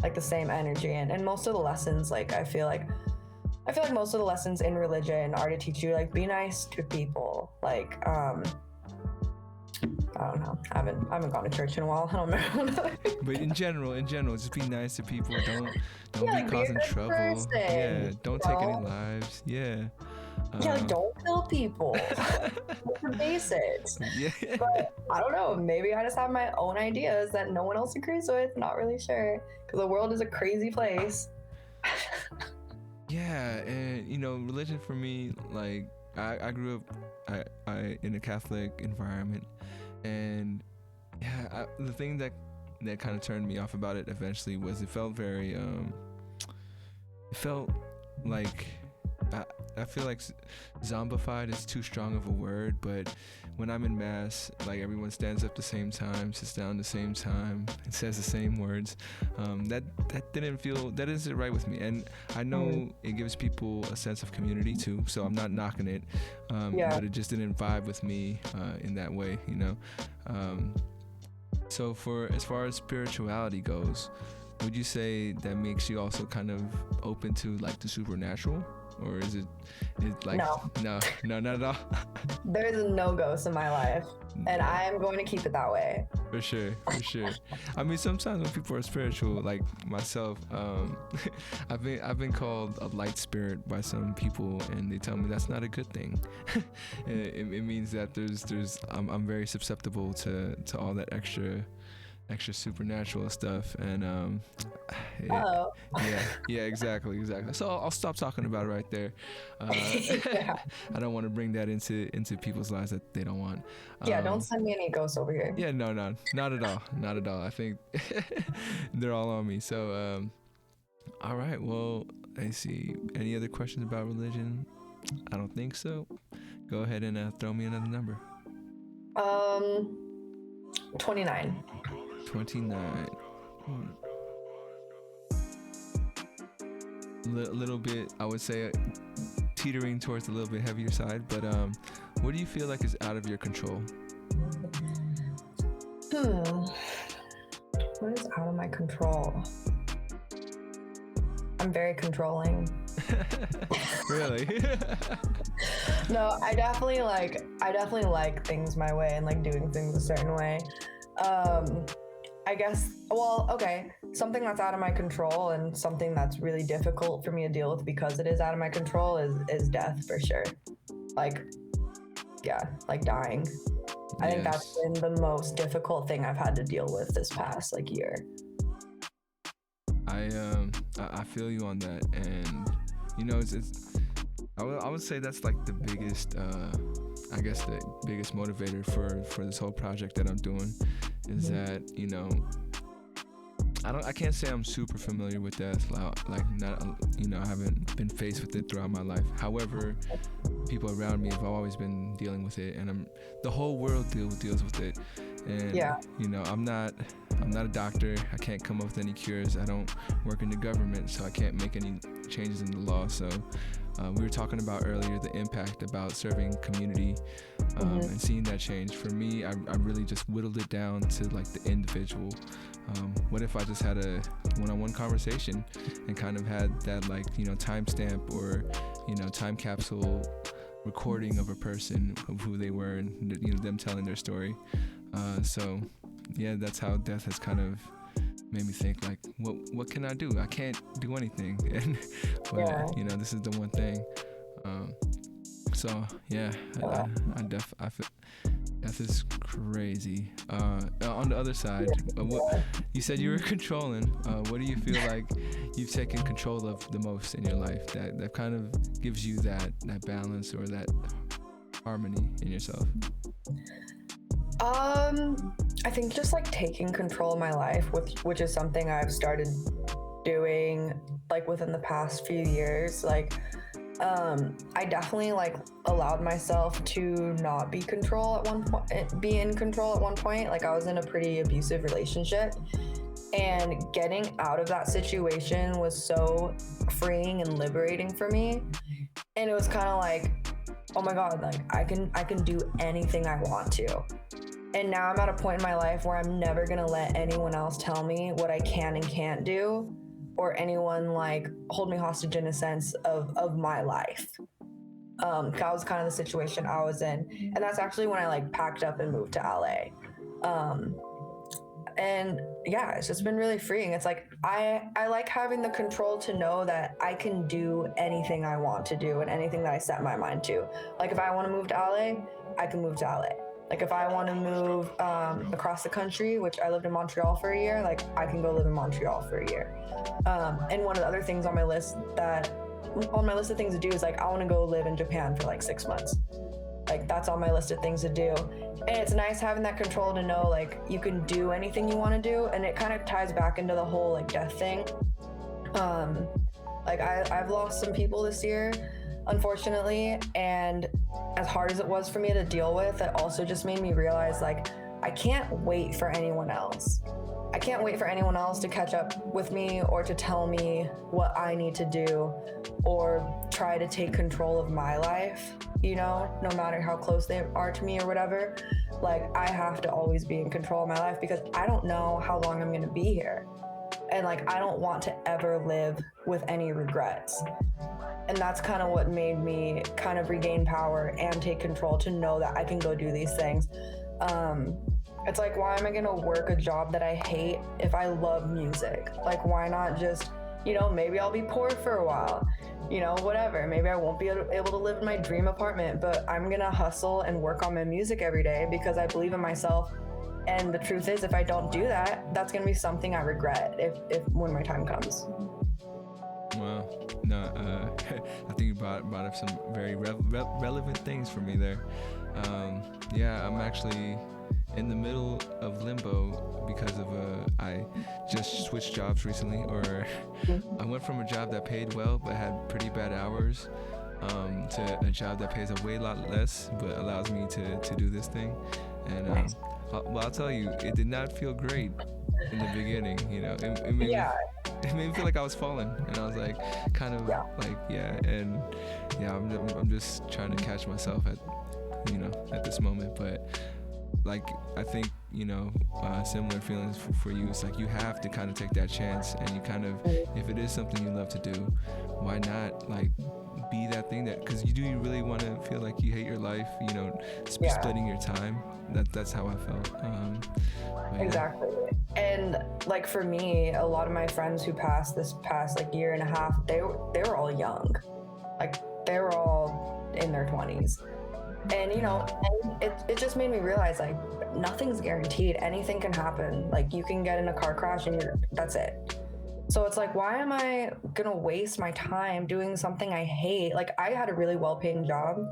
like the same energy. And most of the lessons, like I feel like most of the lessons in religion are to teach you, like, be nice to people. Like, I don't know. I haven't gone to church in a while. I don't remember. But in general, just be nice to people. Don't Yeah, be causing trouble. Person, Yeah, don't take any lives. Yeah. Yeah, like, don't kill people. Those are basics. Yeah. But I don't know. Maybe I just have my own ideas that no one else agrees with. Not really sure, because the world is a crazy place. Yeah, and you know, religion for me, like I grew up I in a Catholic environment, and yeah, the thing that kind of turned me off about it eventually was it felt very it felt like I feel like zombified is too strong of a word, but when I'm in mass, like everyone stands up the same time, sits down the same time, and says the same words. That didn't sit right with me, and I know it gives people a sense of community too. So I'm not knocking it, but it just didn't vibe with me in that way, you know. So for as far as spirituality goes, would you say that makes you also kind of open to like the supernatural? Or is it like no, not at all? There's no ghosts in my life, and I am going to keep it that way. For sure. I mean, sometimes when people are spiritual, like myself, I've been called a light spirit by some people, and they tell me that's not a good thing. it means that I'm very susceptible to all that extra supernatural stuff, and yeah, exactly. So I'll stop talking about it right there. I don't want to bring that into people's lives that they don't want. Don't send me any ghosts over here. Yeah, no, not at all. I think they're all on me. So all right, well, I see. Any other questions about religion? I don't think so. Go ahead and throw me another number. 29. 29. Little bit, I would say, teetering towards a little bit heavier side, but what do you feel like is out of your control? What is out of my control? I'm very controlling. Really? No, I definitely like things my way and like doing things a certain way. I guess, well, okay, something that's out of my control and something that's really difficult for me to deal with because it is out of my control is death, for sure. Like, yeah, like dying. I think that's been the most difficult thing I've had to deal with this past like year. I feel you on that, and you know, I would say that's like the biggest I guess the biggest motivator for this whole project that I'm doing is that, you know, I can't say I'm super familiar with death, like not, you know, I haven't been faced with it throughout my life. However, people around me have always been dealing with it, and the whole world deals with it. And you know, I'm not a doctor. I can't come up with any cures. I don't work in the government, so I can't make any changes in the law. So we were talking about earlier the impact about serving community and seeing that change. For me, I really just whittled it down to like the individual. What if I just had a one-on-one conversation and kind of had that, like, you know, timestamp or, you know, time capsule recording of a person, of who they were, and, you know, them telling their story. So yeah, that's how death has kind of made me think, like, what can I do? I can't do anything. And but, you know, this is the one thing. So yeah, I feel death is crazy. On the other side, what you said you were controlling, what do you feel like you've taken control of the most in your life that kind of gives you that balance or that harmony in yourself? I think just like taking control of my life, which is something I've started doing like within the past few years. Like, I definitely like allowed myself to not be be in control at one point. Like I was in a pretty abusive relationship, and getting out of that situation was so freeing and liberating for me. And it was kind of like, oh my God, like I can do anything I want to. And now I'm at a point in my life where I'm never gonna let anyone else tell me what I can and can't do, or anyone like hold me hostage in a sense of my life. That was kind of the situation I was in, and that's actually when I like packed up and moved to LA. Um, and yeah, it's just been really freeing. It's like I like having the control to know that I can do anything I want to do and anything that I set my mind to. Like if I want to move to LA, I can move to LA. Like if I want to move across the country, which I lived in Montreal for a year, like I can go live in Montreal for a year. And one of the other things on my list of things to do is like I want to go live in Japan for like 6 months. Like that's on my list of things to do. And it's nice having that control to know like you can do anything you want to do. And it kind of ties back into the whole like death thing. Like I've lost some people this year, unfortunately, and as hard as it was for me to deal with, it also just made me realize like I can't wait for anyone else. I can't wait for anyone else to catch up with me or to tell me what I need to do or try to take control of my life, you know, no matter how close they are to me or whatever. Like I have to always be in control of my life because I don't know how long I'm going to be here. And like I don't want to ever live with any regrets. And that's kind of what made me kind of regain power and take control to know that I can go do these things. It's like, why am I gonna work a job that I hate if I love music? Like, why not just, you know, maybe I'll be poor for a while, you know, whatever. Maybe I won't be able to live in my dream apartment, but I'm gonna hustle and work on my music every day because I believe in myself. And the truth is, if I don't do that, that's gonna be something I regret if when my time comes. Well, no, I think you brought up some very relevant things for me there. Yeah, I'm actually in the middle of limbo because of I just switched jobs recently, or I went from a job that paid well but had pretty bad hours to a job that pays a way lot less but allows me to do this thing. And Nice. I'll tell you, it did not feel great in the beginning. You know, it made Yeah. it made me feel like I was falling, and I was like, kind of Yeah. like, yeah, and yeah, I'm just trying to catch myself at, you know, at this moment. But like I think, you know, similar feelings for you. It's like you have to kind of take that chance, and you kind of, if it is something you love to do, why not like be that thing that, because you really want to feel like you hate your life, you know, Yeah. splitting your time. That's how I felt. But yeah. Exactly. And like for me, a lot of my friends who passed this past like year and a half, they were all young. Like they were all in their 20s. And you know, and it just made me realize like nothing's guaranteed. Anything can happen. Like you can get in a car crash and that's it. So it's like, why am I gonna waste my time doing something I hate? Like I had a really well-paying job,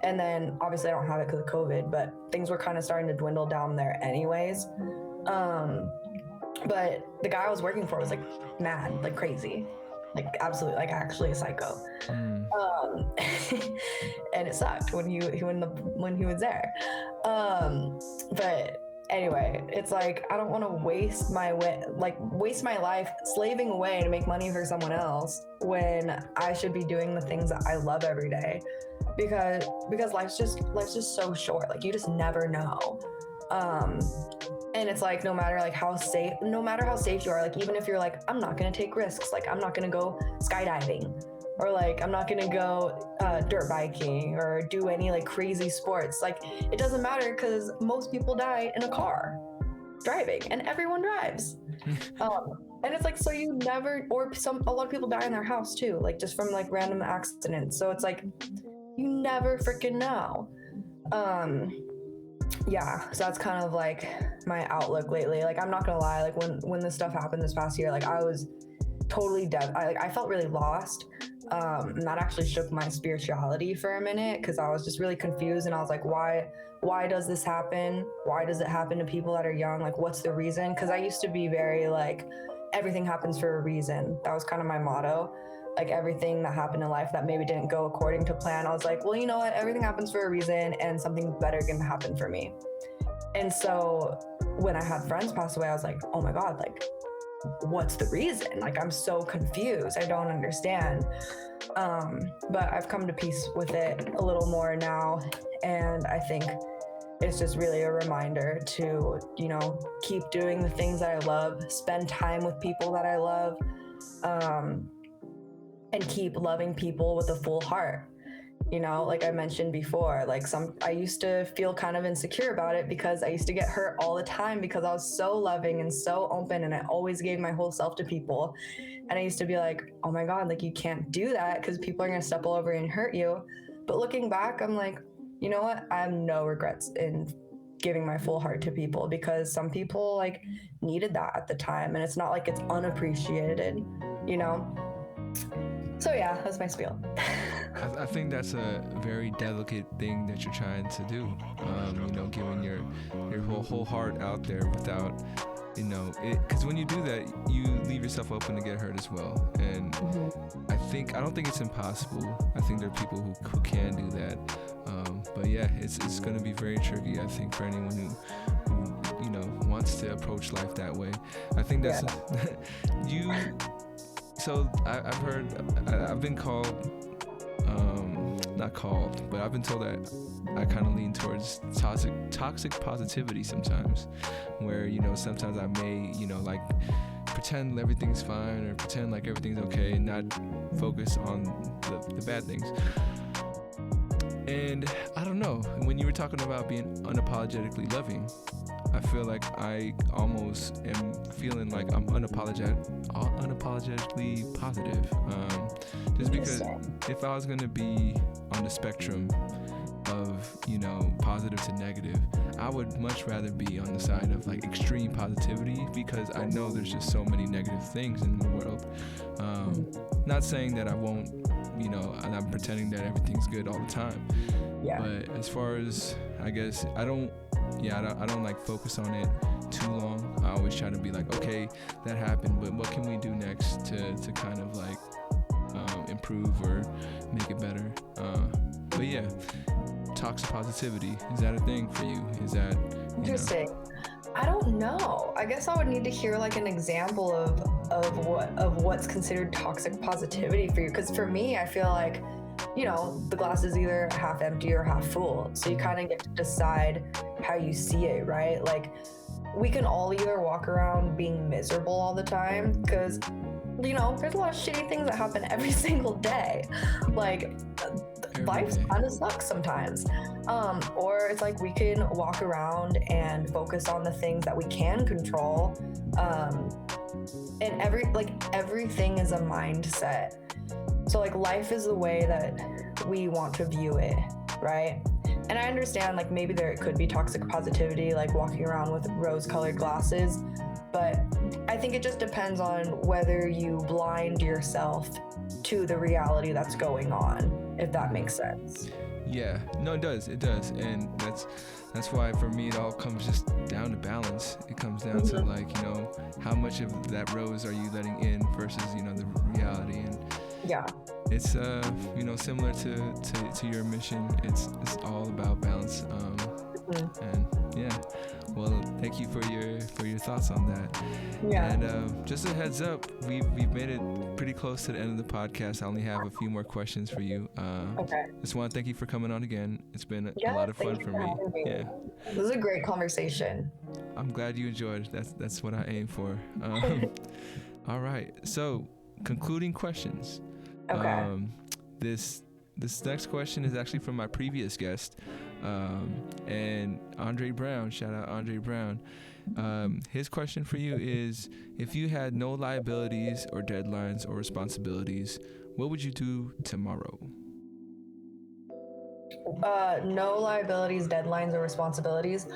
and then obviously I don't have it because of COVID, but things were kind of starting to dwindle down there anyways. But the guy I was working for was like mad, like crazy, like absolutely, like actually a psycho. And it sucked when when he was there. But anyway, it's like I don't want to waste my life slaving away to make money for someone else when I should be doing the things that I love every day, because life's just so short. Like you just never know. And it's like no matter how safe you are, like even if you're like, I'm not gonna take risks, like I'm not gonna go skydiving, or like I'm not gonna go dirt biking or do any like crazy sports, like it doesn't matter because most people die in a car driving, and everyone drives. And it's like, so you never, or a lot of people die in their house too, like just from like random accidents. So it's like you never freaking know. Yeah, so that's kind of like my outlook lately. Like I'm not gonna lie, like when this stuff happened this past year, like I was totally I felt really lost. And that actually shook my spirituality for a minute, because I was just really confused, and I was like, why does this happen? Why does it happen to people that are young? Like what's the reason? Because I used to be very like, everything happens for a reason. That was kind of my motto. like everything that happened in life that maybe didn't go according to plan, I was like, well, you know what, everything happens for a reason and something better can happen for me. And so when I had friends pass away, I was like, oh my God, like, what's the reason? Like, I'm so confused. I don't understand. But I've come to peace with it a little more now. And I think it's just really a reminder to, you know, keep doing the things that I love, spend time with people that I love, and keep loving people with a full heart. You know, like I mentioned before, like I used to feel kind of insecure about it because I used to get hurt all the time because I was so loving and so open and I always gave my whole self to people. And I used to be like, oh my God, like you can't do that because people are going to step all over you and hurt you. But looking back, I'm like, you know what? I have no regrets in giving my full heart to people because some people like needed that at the time. And it's not like it's unappreciated, you know? So yeah, that's my spiel. I think that's a very delicate thing that you're trying to do. You know, giving your whole heart out there without, you know, because when you do that, you leave yourself open to get hurt as well. And I don't think it's impossible. I think there are people who can do that. But yeah, it's going to be very tricky, I think, for anyone who you know, wants to approach life that way. I think that's So I've heard, I've been called, not called, but I've been told that I kind of lean towards toxic positivity sometimes, where, you know, sometimes I may, you know, like pretend everything's fine or pretend like everything's okay and not focus on the bad things. And I don't know, when you were talking about being unapologetically loving, I feel like I almost am feeling like I'm unapologetically positive. Just because if I was going to be on the spectrum of, you know, positive to negative, I would much rather be on the side of like extreme positivity because I know there's just so many negative things in the world. Not saying that I won't, you know, and I'm pretending that everything's good all the time. Yeah. But as far as, I guess, I don't like focus on it too long. I always try to be like, okay, that happened, but what can we do next to kind of like improve or make it better? But yeah, toxic positivity, is that a thing for you? Is that interesting? Know? I don't know. I guess I would need to hear like an example of what's considered toxic positivity for you. Because for me, I feel like, you know, the glass is either half empty or half full. So you kind of get to decide how you see it, right? Like, we can all either walk around being miserable all the time because, you know, there's a lot of shitty things that happen every single day. Like, life kind of sucks sometimes. Or it's like we can walk around and focus on the things that we can control. And everything is a mindset. So like life is the way that we want to view it, right? And I understand like maybe there could be toxic positivity, like walking around with rose-colored glasses, but I think it just depends on whether you blind yourself to the reality that's going on, if that makes sense. Yeah, no, it does. And that's why for me it all comes just down to balance. It comes down to like, you know, how much of that rose are you letting in versus, you know, the reality. And yeah, it's you know, similar to your mission. It's all about balance. And yeah, well, thank you for your thoughts on that. Yeah. And just a heads up, we've made it pretty close to the end of the podcast. I only have a few more questions for you. Okay. Just want to thank you for coming on again. It's been a lot of fun for me. Yeah. This was a great conversation. I'm glad you enjoyed. That's what I aim for. All right. So, concluding questions. Okay. This next question is actually from my previous guest, and Andre Brown. Shout out Andre Brown. His question for you is: if you had no liabilities or deadlines or responsibilities, what would you do tomorrow? No liabilities, deadlines, or responsibilities.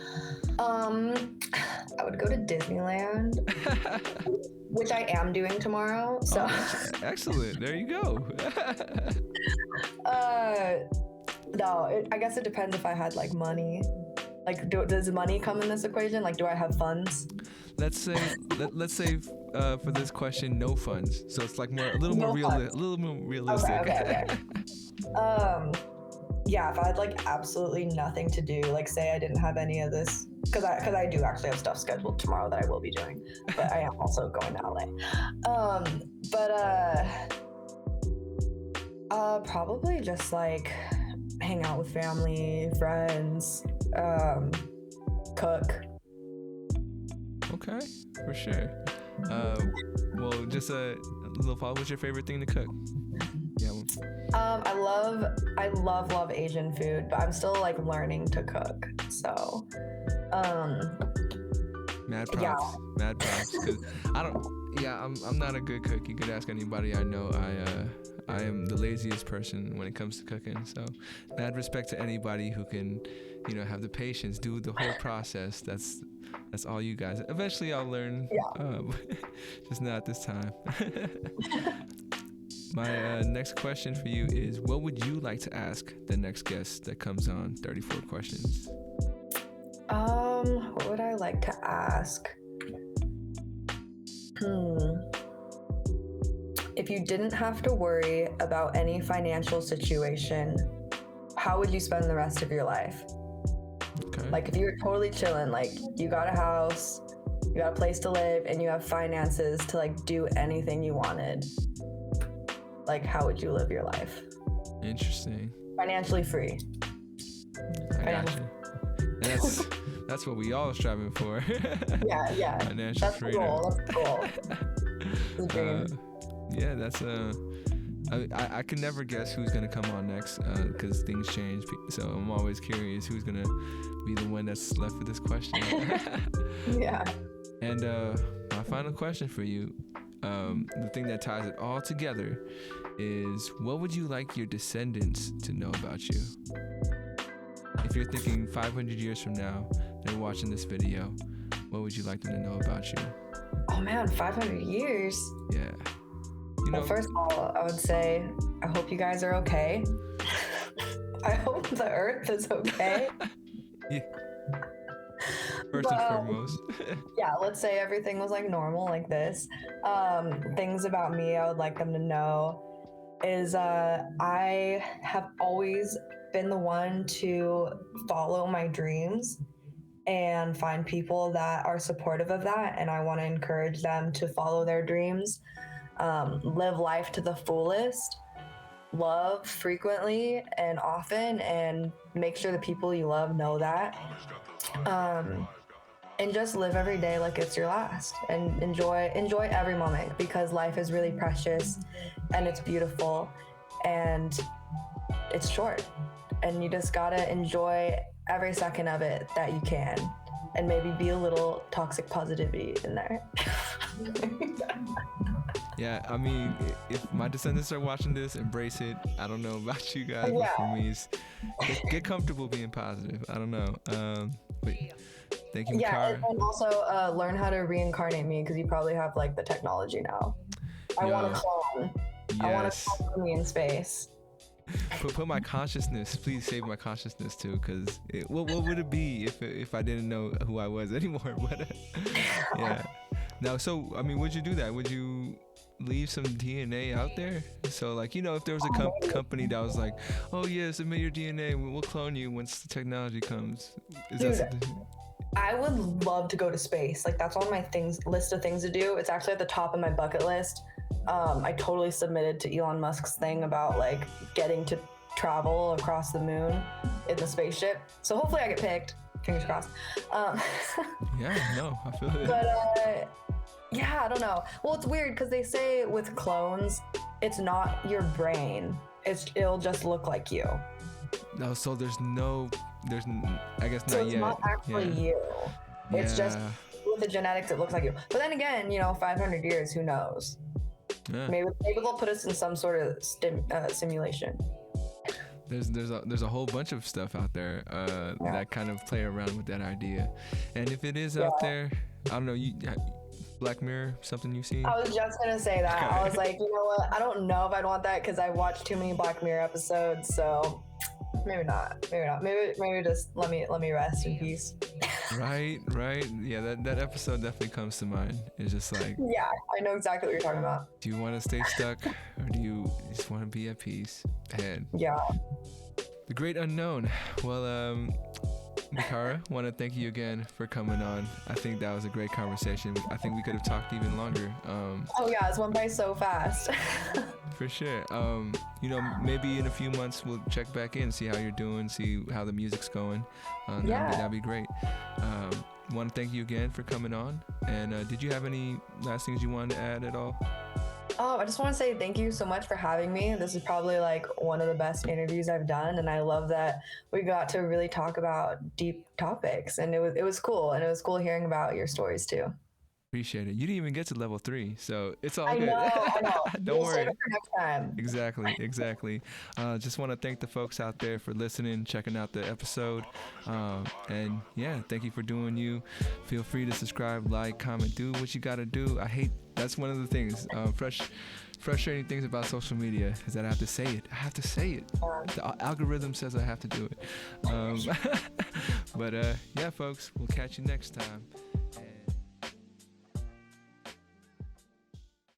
I would go to Disneyland, which I am doing tomorrow. So excellent. There you go. No, I guess it depends if I had like money. Like, does money come in this equation? Like, do I have funds? Let's say for this question, no funds. So it's like a little more realistic. Okay. Yeah, if I had like absolutely nothing to do, like say I didn't have any of this, because I do actually have stuff scheduled tomorrow that I will be doing, but I am also going to LA. Probably just like hang out with family, friends, cook. Okay, for sure. Well, just a little follow. What's your favorite thing to cook? Yeah. I love Asian food, but I'm still like learning to cook. So, mad props. Mad props. 'Cause I'm not a good cook. You could ask anybody I know. I am the laziest person when it comes to cooking. So, mad respect to anybody who can, have the patience, do the whole process. That's all you guys. Eventually, I'll learn. Yeah. Just not this time. My next question for you is, what would you like to ask the next guest that comes on 34 Questions? What would I like to ask? If you didn't have to worry about any financial situation, how would you spend the rest of your life? Okay. Like if you were totally chilling, like you got a house, you got a place to live, and you have finances to like do anything you wanted, like how would you live your life? Interesting. Financially free. I got you. And that's what we all are striving for. Yeah. Financial freedom. That's the goal. The dream. Yeah, that's I can never guess who's gonna come on next because things change. So I'm always curious who's gonna be the one that's left with this question. Yeah. And my final question for you, the thing that ties it all together, is what would you like your descendants to know about you? If you're thinking 500 years from now, they're watching this video, what would you like them to know about you? Oh man, 500 years? Yeah. Well, first of all, I would say, I hope you guys are okay. I hope the earth is okay. Yeah. First and foremost. Yeah, let's say everything was like normal, like this. Things about me I would like them to know is I have always been the one to follow my dreams and find people that are supportive of that, and I want to encourage them to follow their dreams. Live life to the fullest, love frequently and often, and make sure the people you love know that. And just live every day like it's your last, and enjoy every moment, because life is really precious and it's beautiful and it's short, and you just gotta enjoy every second of it that you can, and maybe be a little toxic positivity in there. Yeah, I mean, if my descendants are watching this, embrace it. I don't know about you guys, but for me, it's get comfortable being positive. I don't know. But thank you, Mikara. Yeah, and also learn how to reincarnate me, because you probably have like the technology now. I want to clone. Yes. I want to clone me in space. Put my consciousness. Please save my consciousness too, because what would it be if I didn't know who I was anymore? But yeah. Now, so I mean, would you do that? Would you leave some DNA out there? So like, if there was a company that was like, oh yeah, submit your DNA, we'll clone you once the technology comes. Is that something? I would love to go to space. Like that's on my list of things to do. It's actually at the top of my bucket list. I totally submitted to Elon Musk's thing about like getting to travel across the moon in the spaceship. So hopefully I get picked. Fingers crossed. Yeah, no, I feel it. But yeah, I don't know. Well, it's weird because they say with clones, it's not your brain. It'll just look like you. No, so I guess not yet. So it's not actually you. It's just with the genetics, it looks like you. But then again, 500 years, who knows? Yeah. Maybe they'll put us in some sort of simulation. There's a whole bunch of stuff out there that kind of play around with that idea. And if it is out there, I don't know, Black Mirror, something you've seen? I was just gonna say that. I was like, you know what? I don't know if I'd want that because I watched too many Black Mirror episodes. So maybe not. Maybe just let me rest in peace. Right. Yeah, that episode definitely comes to mind. It's just like, Yeah, I know exactly what you're talking about. do you want to stay stuck or do you just want to be at peace? And Yeah. the great unknown. Well, Mikara, want to thank you again for coming on. I think that was a great conversation. I think we could have talked even longer. Oh yeah, it's went by so fast. For sure. Maybe in a few months we'll check back in, see how you're doing, see how the music's going. That'd be great. Want to thank you again for coming on. And did you have any last things you wanted to add at all? Oh, I just want to say thank you so much for having me. This is probably like one of the best interviews I've done, and I love that we got to really talk about deep topics, and it was cool, and it was cool hearing about your stories too. Appreciate it. You didn't even get to level 3, so it's all I good. I know. Don't We'll worry. save it for next time. Exactly. Just want to thank the folks out there for listening, checking out the episode. And yeah, thank you for doing you. Feel free to subscribe, like, comment, do what you got to do. That's one of the things, frustrating things about social media is that I have to say it. The algorithm says I have to do it. But yeah, folks, we'll catch you next time.